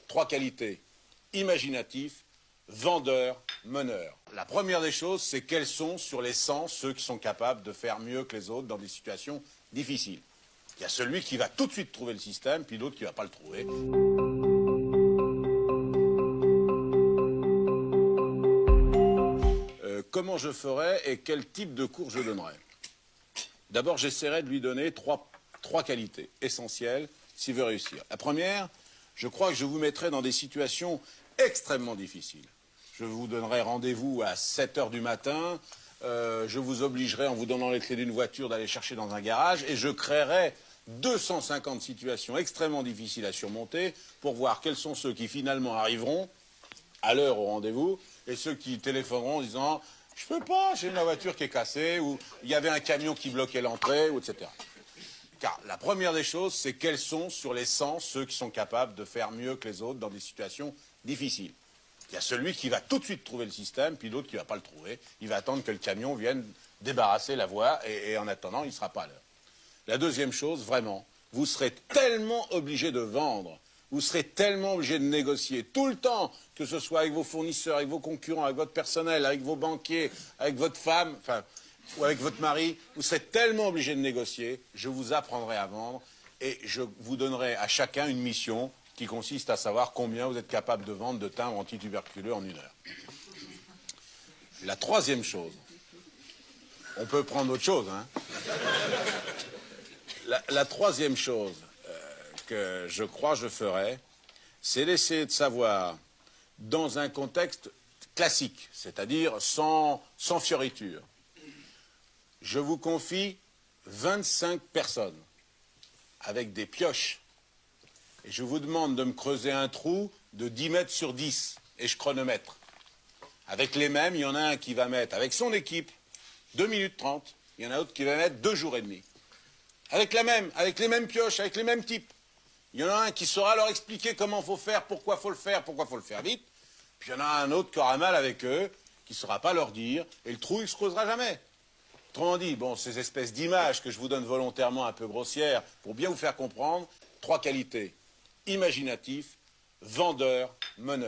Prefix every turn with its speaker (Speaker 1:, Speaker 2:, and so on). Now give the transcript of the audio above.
Speaker 1: Trois qualités: imaginatif, vendeur, meneur. La première des choses, c'est quels sont sur les 100 ceux qui sont capables de faire mieux que les autres dans des situations difficiles. Il y a celui qui va tout de suite trouver le système, puis l'autre qui ne va pas le trouver. Comment je ferais et quel type de cours je donnerais? D'abord, j'essaierai de lui donner trois qualités essentielles s'il veut réussir. La première, je crois que je vous mettrai dans des situations extrêmement difficiles. Je vous donnerai rendez-vous à 7 h du matin, je vous obligerai en vous donnant les clés d'une voiture d'aller chercher dans un garage et je créerai 250 situations extrêmement difficiles à surmonter pour voir quels sont ceux qui finalement arriveront à l'heure au rendez-vous et ceux qui téléphoneront en disant « Je peux pas, j'ai ma voiture qui est cassée » ou « Il y avait un camion qui bloquait l'entrée » ou etc. Car la première des choses, c'est quels sont sur les 100 ceux qui sont capables de faire mieux que les autres dans des situations difficiles. Il y a celui qui va tout de suite trouver le système, puis l'autre qui ne va pas le trouver. Il va attendre que le camion vienne débarrasser la voie, et en attendant, il ne sera pas à l'heure. La deuxième chose, vraiment, vous serez tellement obligé de vendre, vous serez tellement obligé de négocier tout le temps, que ce soit avec vos fournisseurs, avec vos concurrents, avec votre personnel, avec vos banquiers, avec votre femme, enfin, ou avec votre mari, vous serez tellement obligé de négocier, je vous apprendrai à vendre, et je vous donnerai à chacun une mission qui consiste à savoir combien vous êtes capable de vendre de timbres antituberculeux en 1 heure. La troisième chose, on peut prendre autre chose, hein. La troisième chose que je crois je ferai, c'est d'essayer de savoir, dans un contexte classique, c'est-à-dire sans fioriture, je vous confie 25 personnes avec des pioches. Et je vous demande de me creuser un trou de 10 mètres sur 10, et je chronomètre. Avec les mêmes, il y en a un qui va mettre, avec son équipe, 2 minutes 30, il y en a un autre qui va mettre 2 jours et demi. Avec les mêmes pioches, avec les mêmes types. Il y en a un qui saura leur expliquer comment il faut faire, pourquoi il faut le faire vite. Puis il y en a un autre qui aura mal avec eux, qui ne saura pas leur dire, et le trou, il ne se creusera jamais. Autrement dit, bon, ces espèces d'images que je vous donne volontairement un peu grossières, pour bien vous faire comprendre, 3 qualités: imaginatif, vendeur, meneur.